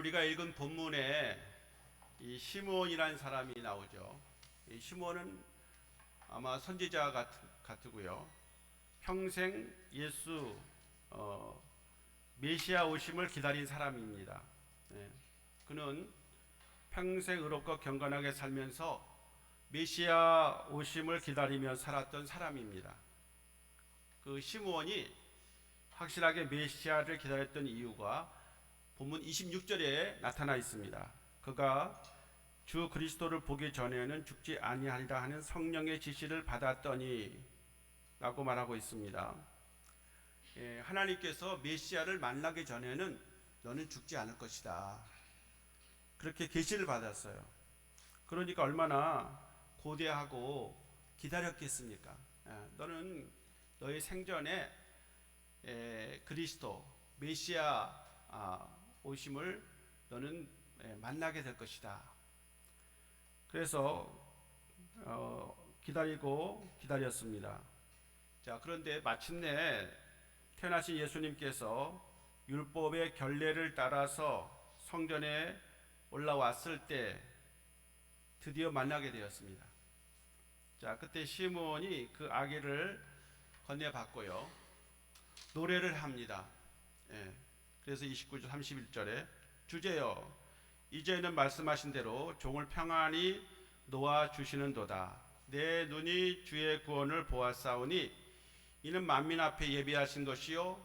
우리가 읽은 본문에 이 시므온이라는 사람이 나오죠. 이 시므온은 아마 선지자 같고요. 평생 예수 메시아 오심을 기다린 사람입니다. 예. 그는 평생 의롭고 경건하게 살면서 메시아 오심을 기다리며 살았던 사람입니다. 그 시므온이 확실하게 메시아를 기다렸던 이유가 본문 26절에 나타나 있습니다. 그가 주 그리스도를 보기 전에는 죽지 아니하리라 하는 성령의 지시를 받았더니 라고 말하고 있습니다. 하나님께서 메시아를 만나기 전에는 너는 죽지 않을 것이다, 그렇게 계시를 받았어요. 그러니까 얼마나 고대하고 기다렸겠습니까? 너는 너의 생전에 그리스도 메시아 오심을 너는 만나게 될 것이다. 그래서 기다렸습니다. 자, 그런데 마침내 태어나신 예수님께서 율법의 결례를 따라서 성전에 올라왔을 때 드디어 만나게 되었습니다. 자, 그때 시므온이 그 아기를 건네받고요, 노래를 합니다. 그래서 29절 31절에 주제여 이제는 말씀하신 대로 종을 평안히 놓아 주시는도다. 내 눈이 주의 구원을 보았사오니 이는 만민 앞에 예비하신 것이요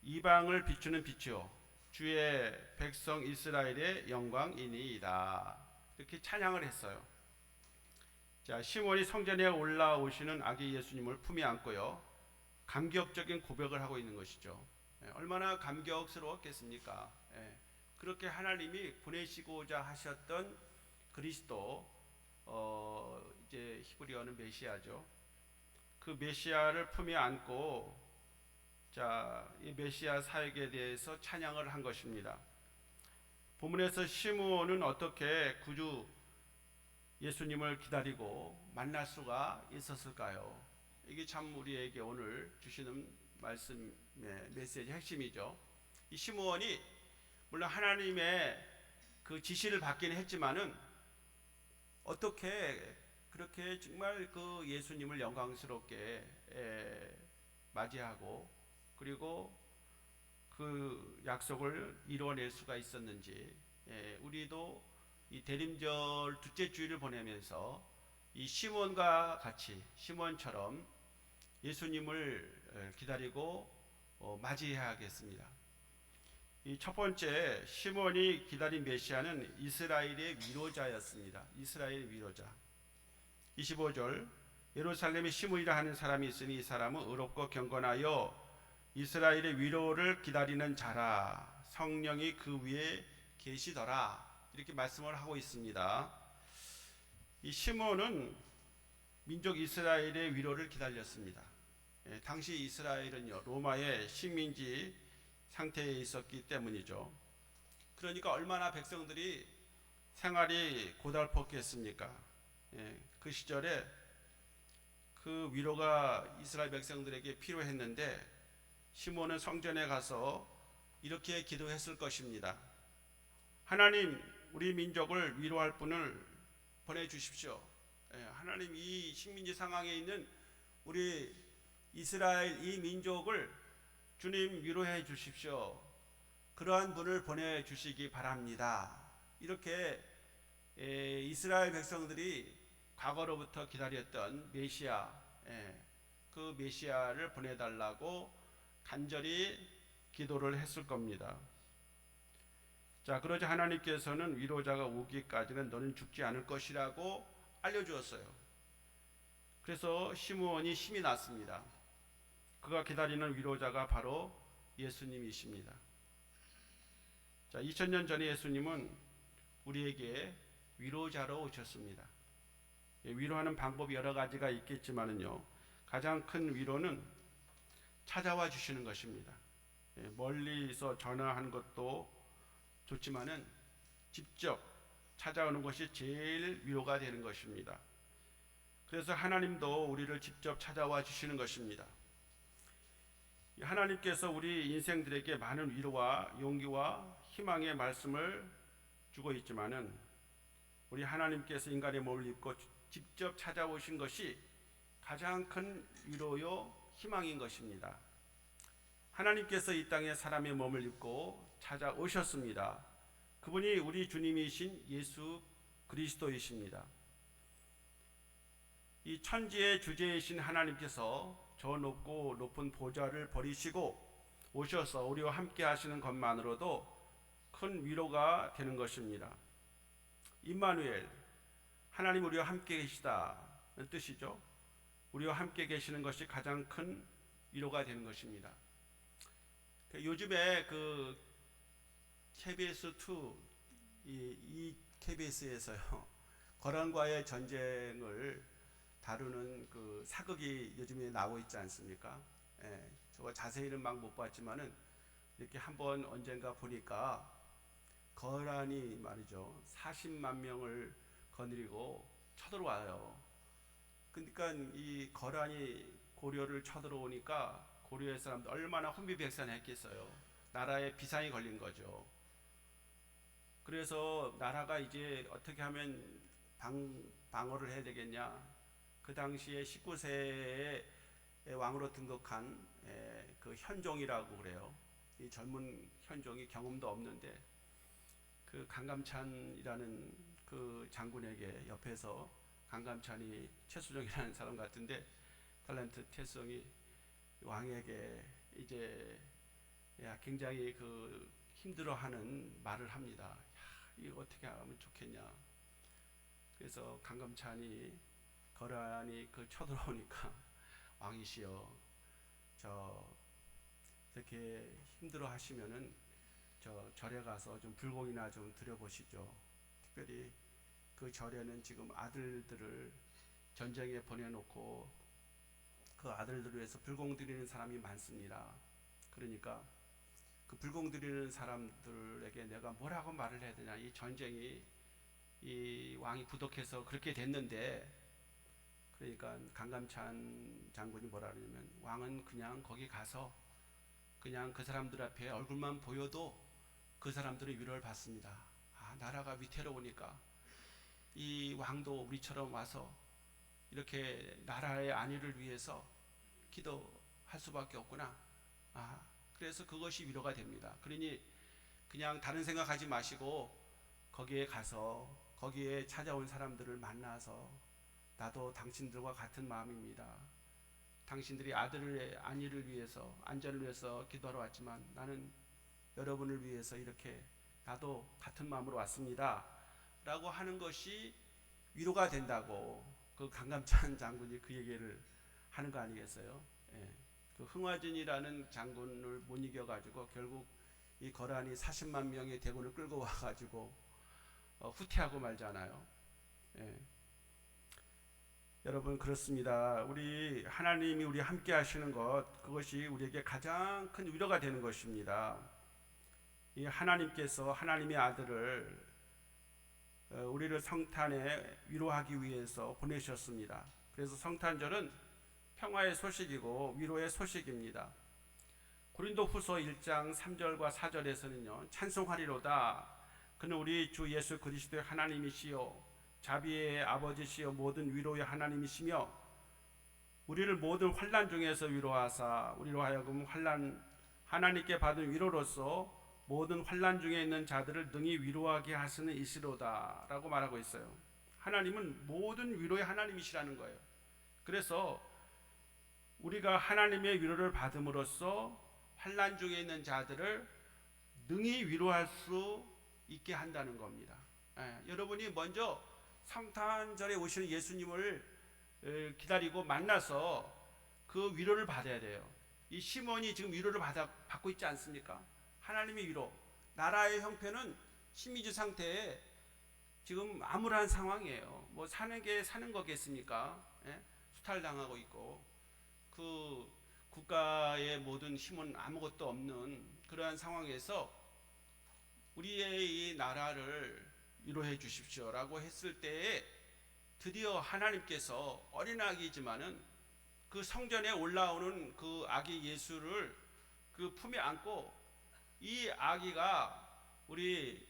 이방을 비추는 빛이요 주의 백성 이스라엘의 영광이니이다. 이렇게 찬양을 했어요. 자, 시므온이 성전에 올라오시는 아기 예수님을 품에 안고요, 감격적인 고백을 하고 있는 것이죠. 얼마나 감격스러웠겠습니까? 그렇게 하나님이 보내시고자 하셨던 그리스도, 이제 히브리어는 메시아죠. 그 메시아를 품에 안고, 자, 이 메시아 사역에 대해서 찬양을 한 것입니다. 본문에서 시므온은 어떻게 구주 예수님을 기다리고 만날 수가 있었을까요? 이게 참 우리에게 오늘 주시는 말씀의 메시지의 핵심이죠. 이 시므온이 물론 하나님의 그 지시를 받기는 했지만은 어떻게 그렇게 정말 그 예수님을 영광스럽게 맞이하고 그리고 그 약속을 이루어낼 수가 있었는지, 우리도 이 대림절 둘째 주일을 보내면서 이 시므온과 같이 시므온처럼 예수님을 기다리고 맞이해야겠습니다. 이 첫 번째 시므온이 기다린 메시아는 이스라엘의 위로자였습니다. 이스라엘의 위로자. 25절 예루살렘에 시므이라 하는 사람이 있으니 이 사람은 의롭고 경건하여 이스라엘의 위로를 기다리는 자라. 성령이 그 위에 계시더라. 이렇게 말씀을 하고 있습니다. 이 시므온은 민족 이스라엘의 위로를 기다렸습니다. 당시 이스라엘은요, 로마의 식민지 상태에 있었기 때문이죠. 그러니까 얼마나 백성들이 생활이 고달팠겠습니까? 그 시절에 그 위로가 이스라엘 백성들에게 필요했는데 시므온은 성전에 가서 이렇게 기도했을 것입니다. 하나님, 우리 민족을 위로할 분을 보내주십시오. 하나님, 이 식민지 상황에 있는 우리 이스라엘 이 민족을 주님 위로해 주십시오. 그러한 분을 보내주시기 바랍니다. 이렇게 이스라엘 백성들이 과거로부터 기다렸던 메시아, 그 메시아를 보내달라고 간절히 기도를 했을 겁니다. 자, 그러자 하나님께서는 위로자가 오기까지는 너는 죽지 않을 것이라고 알려주었어요. 그래서 시므온이 힘이 났습니다. 그가 기다리는 위로자가 바로 예수님이십니다. 자, 2000년 전에 예수님은 우리에게 위로자로 오셨습니다. 위로하는 방법이 여러 가지가 있겠지만은요, 가장 큰 위로는 찾아와 주시는 것입니다. 멀리서 전화한 것도 좋지만은 직접 찾아오는 것이 제일 위로가 되는 것입니다. 그래서 하나님도 우리를 직접 찾아와 주시는 것입니다. 하나님께서 우리 인생들에게 많은 위로와 용기와 희망의 말씀을 주고 있지만은 우리 하나님께서 인간의 몸을 입고 직접 찾아오신 것이 가장 큰 위로요 희망인 것입니다. 하나님께서 이 땅에 사람의 몸을 입고 찾아오셨습니다. 그분이 우리 주님이신 예수 그리스도이십니다. 이 천지의 주제이신 하나님께서 저 높고 높은 보좌를 버리시고 오셔서 우리와 함께 하시는 것만으로도 큰 위로가 되는 것입니다. 임마누엘, 하나님 우리와 함께 계시다는 뜻이죠. 우리와 함께 계시는 것이 가장 큰 위로가 되는 것입니다. 요즘에 그 KBS2 이 KBS에서요 거란과의 전쟁을 다루는 그 사극이 요즘에 나오고 있지 않습니까? 예, 저거 자세히는 막 못 봤지만은 이렇게 한번 언젠가 보니까 거란이 말이죠 40만 명을 거느리고 쳐들어와요. 그러니까 이 거란이 고려를 쳐들어오니까 고려의 사람들 얼마나 혼비백산했겠어요. 나라에 비상이 걸린 거죠. 그래서 나라가 이제 어떻게 하면 방어를 해야 되겠냐. 그 당시에 19세에 왕으로 등극한 그 현종이라고 그래요. 이 젊은 현종이 경험도 없는데 그 강감찬이라는 그 장군에게 옆에서 강감찬이 최수종이라는 사람 같은데 탤런트 태성이 왕에게 이제 굉장히 그 힘들어하는 말을 합니다. 야, 이거 어떻게 하면 좋겠냐. 그래서 강감찬이 거란이 그 쳐들어오니까 왕이시여 저 이렇게 힘들어 하시면은 저 절에 가서 좀 불공이나 좀 드려보시죠. 특별히 그 절에는 지금 아들들을 전쟁에 보내놓고 그 아들들을 위해서 불공 드리는 사람이 많습니다. 그러니까 그 불공 드리는 사람들에게 내가 뭐라고 말을 해야 되냐. 이 전쟁이 이 왕이 부덕해서 그렇게 됐는데 그러니까 강감찬 장군이 뭐라 그러냐면 왕은 그냥 거기 가서 그냥 그 사람들 앞에 얼굴만 보여도 그 사람들의 위로를 받습니다. 아, 나라가 위태로우니까 이 왕도 우리처럼 와서 이렇게 나라의 안위를 위해서 기도할 수밖에 없구나. 아, 그래서 그것이 위로가 됩니다. 그러니 그냥 다른 생각하지 마시고 거기에 가서 거기에 찾아온 사람들을 만나서 나도 당신들과 같은 마음입니다. 당신들이 아들의 안위를 위해서 안전을 위해서 기도하러 왔지만 나는 여러분을 위해서 이렇게 나도 같은 마음으로 왔습니다 라고 하는 것이 위로가 된다고 그 강감찬 장군이 그 얘기를 하는 거 아니겠어요? 예. 그 흥화진이라는 장군을 못 이겨가지고 결국 이 거란이 40만 명의 대군을 끌고 와가지고 후퇴하고 말잖아요. 예. 여러분 그렇습니다. 우리 하나님이 우리 함께 하시는 것 그것이 우리에게 가장 큰 위로가 되는 것입니다. 이 하나님께서 하나님의 아들을 우리를 성탄에 위로하기 위해서 보내셨습니다. 그래서 성탄절은 평화의 소식이고 위로의 소식입니다. 고린도후서 1장 3절과 4절에서는요. 찬송하리로다. 그는 우리 주 예수 그리스도의 하나님이시요 자비의 아버지시여 모든 위로의 하나님이시며 우리를 모든 환난 중에서 위로하사 우리로 하여금 하나님께 받은 위로로서 모든 환난 중에 있는 자들을 능히 위로하게 하시는 이시로다 라고 말하고 있어요. 하나님은 모든 위로의 하나님이시라는 거예요. 그래서 우리가 하나님의 위로를 받음으로써 환난 중에 있는 자들을 능히 위로할 수 있게 한다는 겁니다. 여러분이 먼저 성탄절에 오시는 예수님을 기다리고 만나서 그 위로를 받아야 돼요. 이 시몬이 지금 위로를 받고 있지 않습니까? 하나님의 위로. 나라의 형편은 식민지 상태에 지금 암울한 상황이에요. 뭐 사는 게 사는 거겠습니까? 예? 수탈당하고 있고 그 국가의 모든 힘은 아무것도 없는 그러한 상황에서 우리의 이 나라를 위로해 주십시오라고 했을 때에 드디어 하나님께서 어린아기지만은 그 성전에 올라오는 그 아기 예수를 그 품에 안고 이 아기가 우리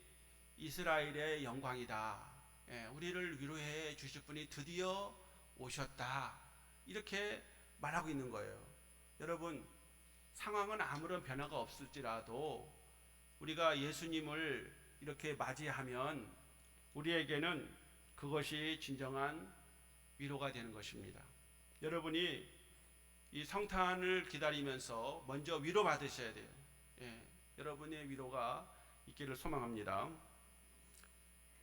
이스라엘의 영광이다. 예, 우리를 위로해 주실 분이 드디어 오셨다. 이렇게 말하고 있는 거예요. 여러분, 상황은 아무런 변화가 없을지라도 우리가 예수님을 이렇게 맞이하면 우리에게는 그것이 진정한 위로가 되는 것입니다. 여러분이 이 성탄을 기다리면서 먼저 위로 받으셔야 돼요. 예, 여러분의 위로가 있기를 소망합니다.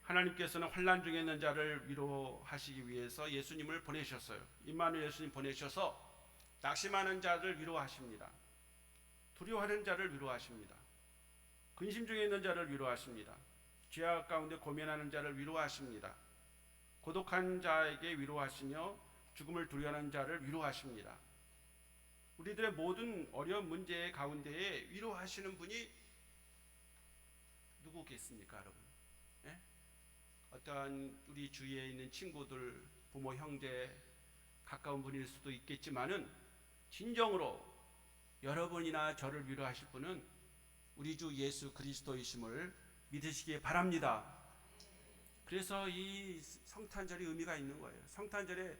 하나님께서는 환난 중에 있는 자를 위로하시기 위해서 예수님을 보내셨어요. 임마누엘 예수님 보내셔서 낙심하는 자를 위로하십니다. 두려워하는 자를 위로하십니다. 근심 중에 있는 자를 위로하십니다. 죄악 가운데 고민하는 자를 위로하십니다. 고독한 자에게 위로하시며 죽음을 두려워하는 자를 위로하십니다. 우리들의 모든 어려운 문제 가운데에 위로하시는 분이 누구겠습니까, 여러분? 예? 어떠한 우리 주위에 있는 친구들, 부모, 형제, 가까운 분일 수도 있겠지만은 진정으로 여러분이나 저를 위로하실 분은 우리 주 예수 그리스도이심을 믿으시기 바랍니다. 그래서 이 성탄절이 의미가 있는 거예요. 성탄절에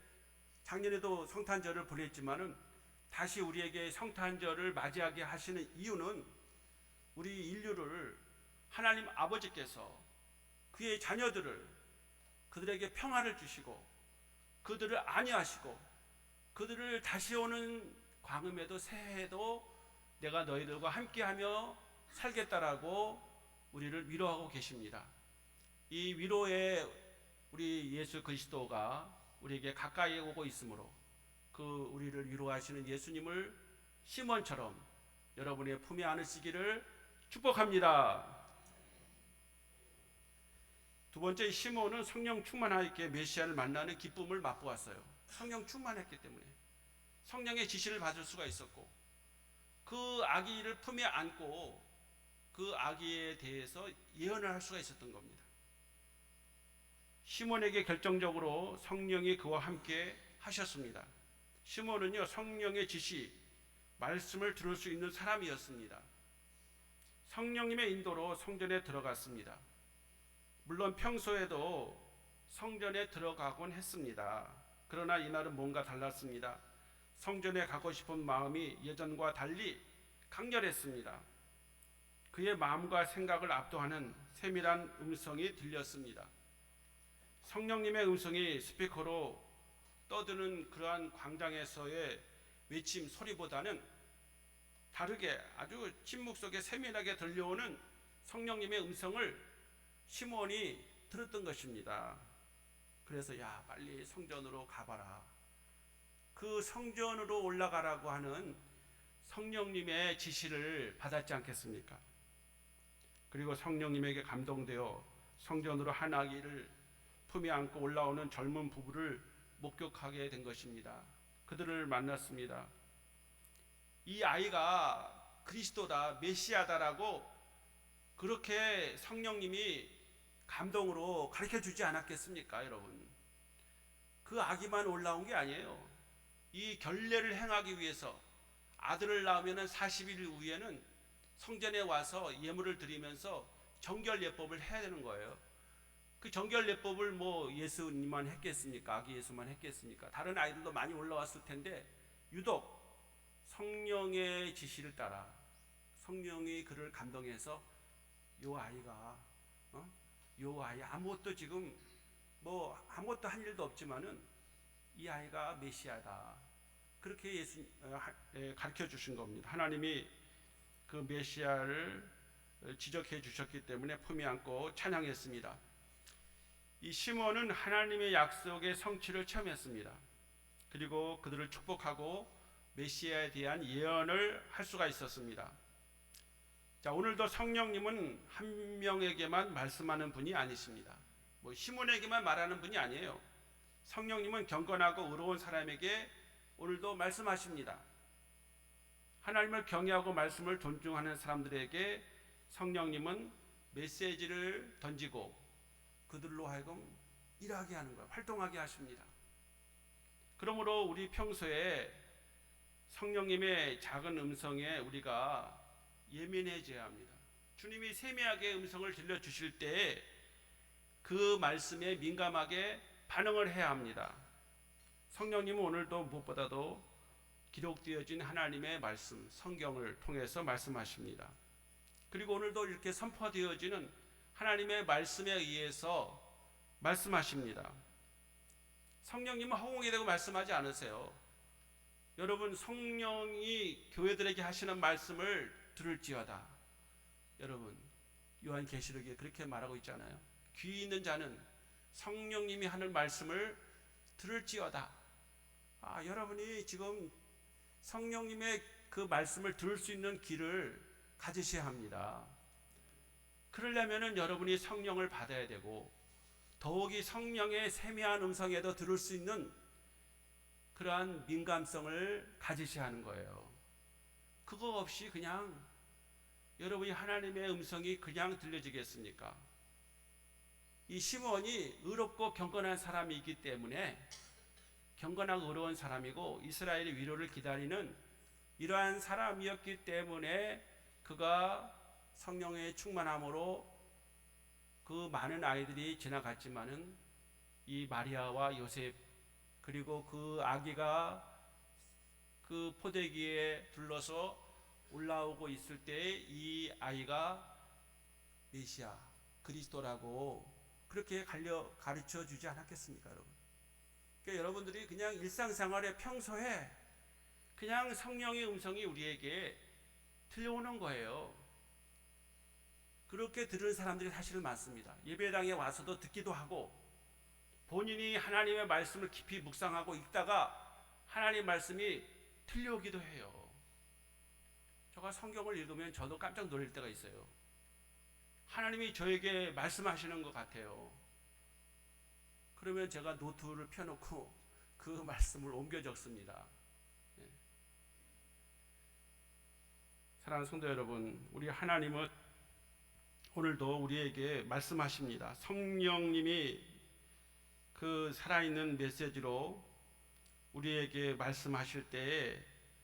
작년에도 성탄절을 보냈지만은 다시 우리에게 성탄절을 맞이하게 하시는 이유는 우리 인류를 하나님 아버지께서 그의 자녀들을 그들에게 평화를 주시고 그들을 안위하시고 그들을 다시 오는 광음에도 새해에도 내가 너희들과 함께하며 살겠다라고 우리를 위로하고 계십니다. 이 위로에 우리 예수 그리스도가 우리에게 가까이 오고 있으므로 그 우리를 위로하시는 예수님을 시몬처럼 여러분의 품에 안으시기를 축복합니다. 두 번째, 시몬은 성령 충만하게 메시아를 만나는 기쁨을 맛보았어요. 성령 충만했기 때문에 성령의 지시를 받을 수가 있었고 그 아기를 품에 안고 그 아기에 대해서 예언을 할 수가 있었던 겁니다. 시몬에게 결정적으로 성령이 그와 함께 하셨습니다. 시몬은요, 성령의 지시, 말씀을 들을 수 있는 사람이었습니다. 성령님의 인도로 성전에 들어갔습니다. 물론 평소에도 성전에 들어가곤 했습니다. 그러나 이날은 뭔가 달랐습니다. 성전에 가고 싶은 마음이 예전과 달리 강렬했습니다. 그의 마음과 생각을 압도하는 세밀한 음성이 들렸습니다. 성령님의 음성이 스피커로 떠드는 그러한 광장에서의 외침 소리보다는 다르게 아주 침묵 속에 세밀하게 들려오는 성령님의 음성을 시몬이 들었던 것입니다. 그래서 야, 빨리 성전으로 가봐라. 그 성전으로 올라가라고 하는 성령님의 지시를 받았지 않겠습니까? 그리고 성령님에게 감동되어 성전으로 한 아기를 품에 안고 올라오는 젊은 부부를 목격하게 된 것입니다. 그들을 만났습니다. 이 아이가 그리스도다, 메시아다라고 그렇게 성령님이 감동으로 가르쳐 주지 않았겠습니까, 여러분? 그 아기만 올라온 게 아니에요. 이 결례를 행하기 위해서 아들을 낳으면 40일 후에는 성전에 와서 예물을 드리면서 정결 예법을 해야 되는 거예요. 그 정결 예법을 뭐 예수님만 했겠습니까? 아기 예수만 했겠습니까? 다른 아이들도 많이 올라왔을 텐데 유독 성령의 지시를 따라 성령이 그를 감동해서 요 아이가 요 아이 아무것도 지금 뭐 아무것도 한 일도 없지만은 이 아이가 메시아다. 그렇게 예수 가르쳐 주신 겁니다. 하나님이 그 메시아를 지적해 주셨기 때문에 품에 안고 찬양했습니다. 이 시몬은 하나님의 약속의 성취를 체험했습니다. 그리고 그들을 축복하고 메시아에 대한 예언을 할 수가 있었습니다. 자, 오늘도 성령님은 한 명에게만 말씀하는 분이 아니십니다. 뭐 시몬에게만 말하는 분이 아니에요. 성령님은 경건하고 의로운 사람에게 오늘도 말씀하십니다. 하나님을 경외하고 말씀을 존중하는 사람들에게 성령님은 메시지를 던지고 그들로 하여금 일하게 하는 거예요. 활동하게 하십니다. 그러므로 우리 평소에 성령님의 작은 음성에 우리가 예민해져야 합니다. 주님이 세미하게 음성을 들려주실 때 그 말씀에 민감하게 반응을 해야 합니다. 성령님은 오늘도 무엇보다도 기록되어진 하나님의 말씀, 성경을 통해서 말씀하십니다. 그리고 오늘도 이렇게 선포되어지는 하나님의 말씀에 의해서 말씀하십니다. 성령님은 허공이 되고 말씀하지 않으세요. 여러분, 성령이 교회들에게 하시는 말씀을 들을지어다. 여러분, 요한계시록에 그렇게 말하고 있잖아요. 귀 있는 자는 성령님이 하는 말씀을 들을지어다. 여러분이 지금 성령님의 그 말씀을 들을 수 있는 귀를 가지셔야 합니다. 그러려면 여러분이 성령을 받아야 되고 더욱이 성령의 세미한 음성에도 들을 수 있는 그러한 민감성을 가지셔야 하는 거예요. 그거 없이 그냥 여러분이 하나님의 음성이 그냥 들려지겠습니까? 이 시므온이 의롭고 경건한 사람이기 때문에 경건하고 의로운 사람이고 이스라엘의 위로를 기다리는 이러한 사람이었기 때문에 그가 성령의 충만함으로 그 많은 아이들이 지나갔지만은 이 마리아와 요셉 그리고 그 아기가 그 포대기에 둘러서 올라오고 있을 때 이 아이가 메시아 그리스도라고 그렇게 가르쳐 주지 않았겠습니까, 여러분? 그러니까 여러분들이 그냥 일상생활에 평소에 그냥 성령의 음성이 우리에게 들려오는 거예요. 그렇게 들은 사람들이 사실 많습니다. 예배당에 와서도 듣기도 하고 본인이 하나님의 말씀을 깊이 묵상하고 읽다가 하나님의 말씀이 들려오기도 해요. 제가 성경을 읽으면 저도 깜짝 놀랄 때가 있어요. 하나님이 저에게 말씀하시는 것 같아요. 그러면 제가 노트를 펴놓고 그 말씀을 옮겨 적습니다. 사랑하는 성도 여러분, 우리 하나님은 오늘도 우리에게 말씀하십니다. 성령님이 그 살아있는 메시지로 우리에게 말씀하실 때에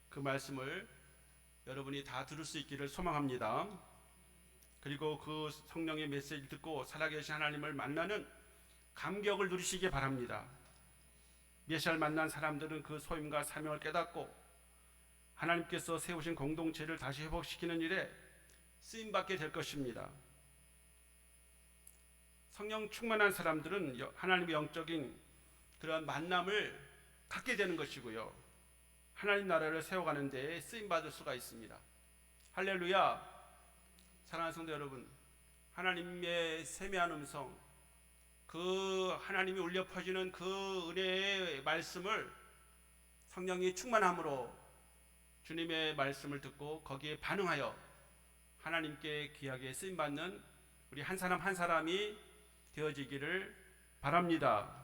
그 말씀을 여러분이 다 들을 수 있기를 소망합니다. 그리고 그 성령의 메시지를 듣고 살아계신 하나님을 만나는 감격을 누리시기 바랍니다. 메시아를 만난 사람들은 그 소임과 사명을 깨닫고 하나님께서 세우신 공동체를 다시 회복시키는 일에 쓰임받게 될 것입니다. 성령 충만한 사람들은 하나님의 영적인 그런 만남을 갖게 되는 것이고요. 하나님 나라를 세워가는 데에 쓰임받을 수가 있습니다. 할렐루야. 사랑하는 성도 여러분, 하나님의 세미한 음성, 그 하나님이 울려 퍼지는 그 은혜의 말씀을 성령이 충만함으로 주님의 말씀을 듣고 거기에 반응하여 하나님께 귀하게 쓰임받는 우리 한 사람 한 사람이 되어지기를 바랍니다.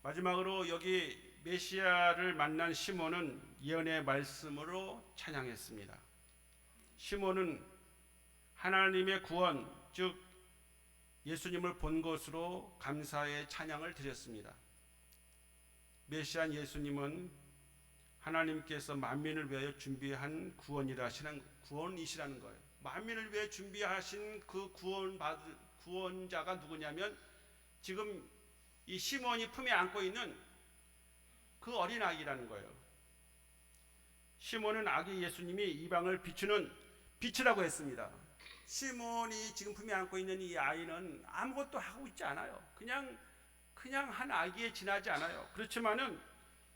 마지막으로 여기 메시아를 만난 시몬은 예언의 말씀으로 찬양했습니다. 시몬은 하나님의 구원, 즉 예수님을 본 것으로 감사의 찬양을 드렸습니다. 메시아 예수님은 하나님께서 만민을 위하여 준비한 구원이시라는 거예요. 만민을 위해 준비하신 그 구원자가 누구냐면 지금 이 시몬이 품에 안고 있는 그 어린 아기라는 거예요. 시몬은 아기 예수님이 이방을 비추는 빛이라고 했습니다. 시몬이 지금 품에 안고 있는 이 아이는 아무것도 하고 있지 않아요. 그냥 한 아기에 지나지 않아요. 그렇지만은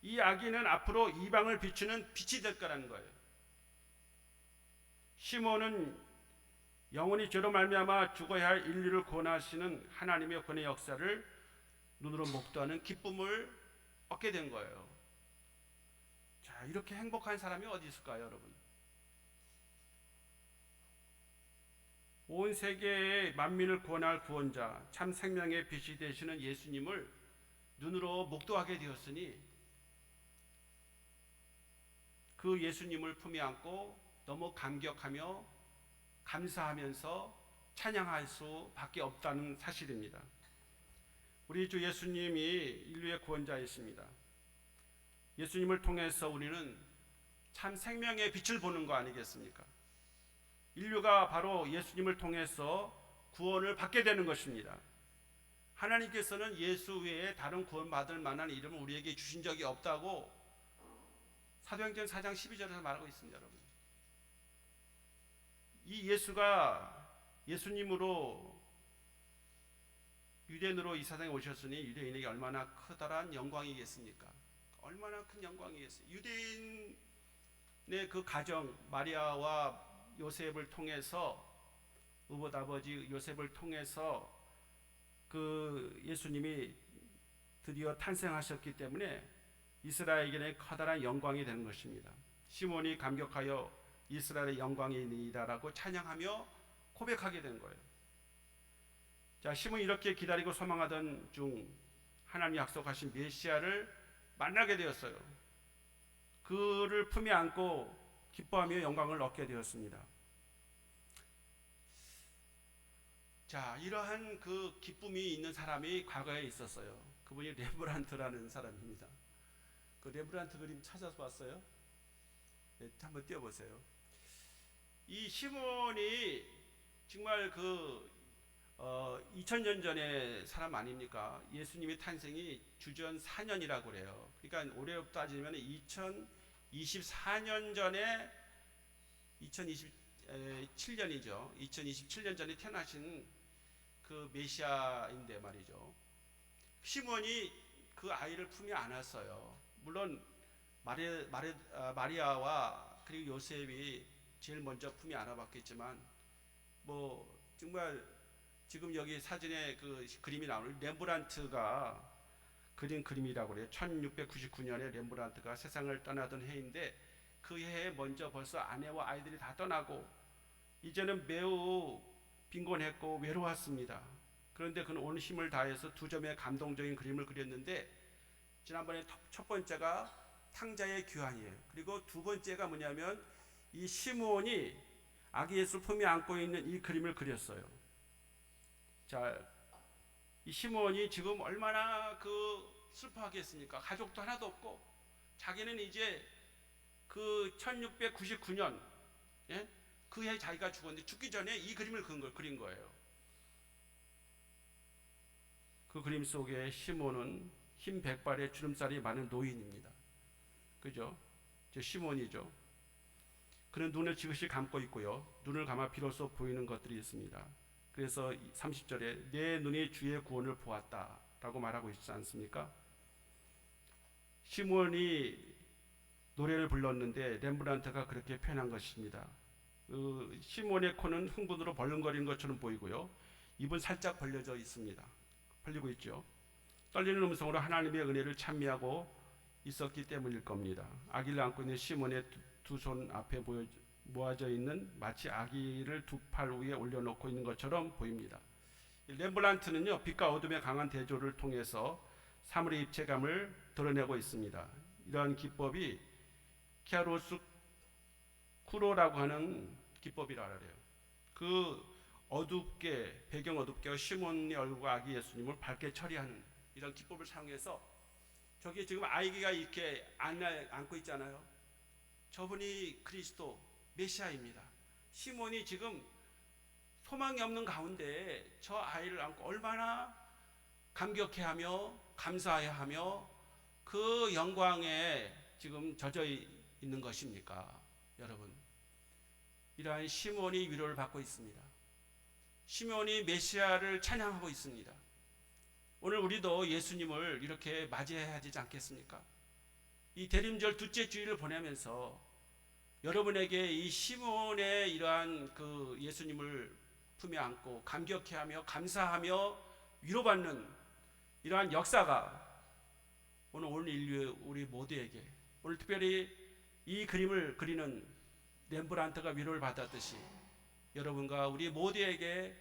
이 아기는 앞으로 이방을 비추는 빛이 될 거라는 거예요. 시몬은 영원히 죄로 말미암아 죽어야 할 인류를 구원하시는 하나님의 구원의 역사를 눈으로 목도하는 기쁨을 얻게 된 거예요. 자, 이렇게 행복한 사람이 어디 있을까요, 여러분? 온 세계의 만민을 구원할 구원자, 참 생명의 빛이 되시는 예수님을 눈으로 목도하게 되었으니 그 예수님을 품에 안고 너무 감격하며 감사하면서 찬양할 수밖에 없다는 사실입니다. 우리 주 예수님이 인류의 구원자이십니다. 예수님을 통해서 우리는 참 생명의 빛을 보는 거 아니겠습니까? 인류가 바로 예수님을 통해서 구원을 받게 되는 것입니다. 하나님께서는 예수 외에 다른 구원받을 만한 이름을 우리에게 주신 적이 없다고 사도행전 4장 12절에서 말하고 있습니다. 여러분, 이 예수가 예수님으로 유대인으로 이 세상에 오셨으니 유대인에게 얼마나 커다란 영광이겠습니까? 얼마나 큰 영광이겠어요. 유대인의 그 가정 마리아와 요셉을 통해서, 의붓 아버지 요셉을 통해서 그 예수님이 드디어 탄생하셨기 때문에 이스라엘에게는 커다란 영광이 되는 것입니다. 시몬이 감격하여 이스라엘의 영광이니이다라고 찬양하며 고백하게 된 거예요. 자, 시몬이 이렇게 기다리고 소망하던 중 하나님이 약속하신 메시아를 만나게 되었어요. 그를 품에 안고 기뻐하며 영광을 얻게 되었습니다. 자, 이러한 그 기쁨이 있는 사람이 과거에 있었어요. 그분이 렘브란트라는 사람입니다. 그 렘브란트 그림 찾아서 봤어요? 네, 한번 띄워보세요. 이 시몬이 정말 2000년 전의 사람 아닙니까? 예수님의 탄생이 주전 4년이라고 그래요. 그러니까 올해로 따지면 2024년 전에 2027년이죠. 2027년 전에 태어나신 그 메시아인데 말이죠. 시몬이 그 아이를 품에 안았어요. 물론 마리아와 그리고 요셉이 제일 먼저 품에 안아봤겠지만, 뭐 정말 지금 여기 사진에 그 그림이 나오는 렘브란트가 그린 그림이라고 그래요. 1699년에 렘브란트가 세상을 떠나던 해인데, 그 해에 먼저 벌써 아내와 아이들이 다 떠나고 이제는 매우 빈곤했고 외로웠습니다. 그런데 그는 온 힘을 다해서 두 점의 감동적인 그림을 그렸는데, 지난번에 첫 번째가 탕자의 귀환이에요. 그리고 두 번째가 뭐냐면 이 시므온이 아기 예수 품에 안고 있는 이 그림을 그렸어요. 자, 이 시므온이 지금 얼마나 슬퍼하겠습니까? 가족도 하나도 없고, 자기는 이제 그 1699년, 예? 그 해 자기가 죽었는데 죽기 전에 이 그림을 그린 거예요. 그 그림 속에 시몬은 흰 백발에 주름살이 많은 노인입니다. 그죠? 저 시몬이죠. 그는 눈을 지그시 감고 있고요. 눈을 감아 비로소 보이는 것들이 있습니다. 그래서 30절에 내 눈이 주의 구원을 보았다 라고 말하고 있지 않습니까? 시몬이 노래를 불렀는데 렘브란트가 그렇게 표현한 것입니다. 시몬의 코는 흥분으로 벌렁거리는 것처럼 보이고요. 입은 살짝 벌려져 있습니다. 벌리고 있죠. 떨리는 음성으로 하나님의 은혜를 찬미하고 있었기 때문일 겁니다. 아기를 안고 있는 시몬의 두 손 앞에 모아져 있는, 마치 아기를 두 팔 위에 올려놓고 있는 것처럼 보입니다. 렘브란트는요, 빛과 어둠의 강한 대조를 통해서 사물의 입체감을 드러내고 있습니다. 이러한 기법이 키아로스 쿠로라고 하는 기법이라 그래요. 그 어둡게, 배경 어둡게 시몬의 얼굴과 아기 예수님을 밝게 처리하는 이런 기법을 사용해서, 저기 지금 아기가 이렇게 안고 있잖아요. 저분이 그리스도 메시아입니다. 시몬이 지금 소망이 없는 가운데 저 아이를 안고 얼마나 감격해하며 감사해하며 그 영광에 지금 젖어 있는 것입니까? 여러분, 이러한 시몬이 위로를 받고 있습니다. 시몬이 메시아를 찬양하고 있습니다. 오늘 우리도 예수님을 이렇게 맞이해야 되지 않겠습니까? 이 대림절 둘째 주일을 보내면서 여러분에게 이 시몬의 이러한 그 예수님을 품에 안고 감격해하며 감사하며 위로받는 이러한 역사가 오늘 온 인류 우리 모두에게, 오늘 특별히 이 그림을 그리는 렘브란트가 위로를 받았듯이 여러분과 우리 모두에게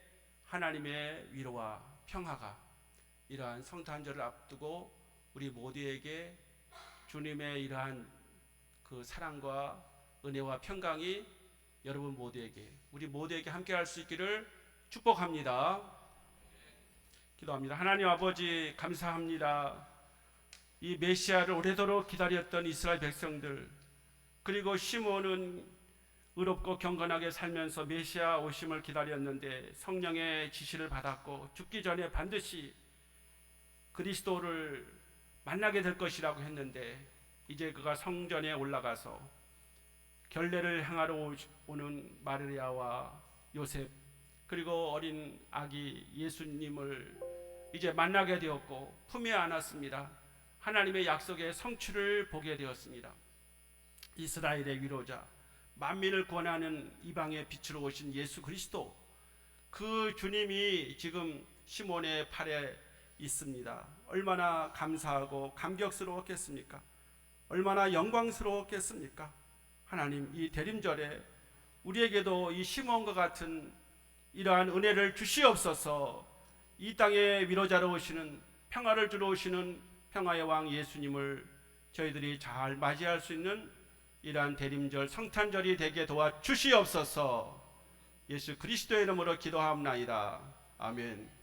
하나님의 위로와 평화가 이러한 성탄절을 앞두고 우리 모두에게 주님의 이러한 그 사랑과 은혜와 평강이 여러분 모두에게, 우리 모두에게 함께 할 수 있기를 축복합니다. 기도합니다. 하나님 아버지, 감사합니다. 이 메시아를 오래도록 기다렸던 이스라엘 백성들, 그리고 시몬은 의롭고 경건하게 살면서 메시아 오심을 기다렸는데 성령의 지시를 받았고 죽기 전에 반드시 그리스도를 만나게 될 것이라고 했는데 이제 그가 성전에 올라가서 결례를 행하러 오는 마리아와 요셉 그리고 어린 아기 예수님을 이제 만나게 되었고 품에 안았습니다. 하나님의 약속의 성취를 보게 되었습니다. 이스라엘의 위로자, 만민을 구원하는 이방의 빛으로 오신 예수 그리스도, 그 주님이 지금 시몬의 팔에 있습니다. 얼마나 감사하고 감격스러웠겠습니까? 얼마나 영광스러웠겠습니까? 하나님, 이 대림절에 우리에게도 이 시몬과 같은 이러한 은혜를 주시옵소서. 이 땅의 위로자로 오시는, 평화를 주러 오시는 평화의 왕 예수님을 저희들이 잘 맞이할 수 있는 이러한 대림절 성탄절이 되게 도와 주시옵소서. 예수 그리스도의 이름으로 기도하옵나이다. 아멘.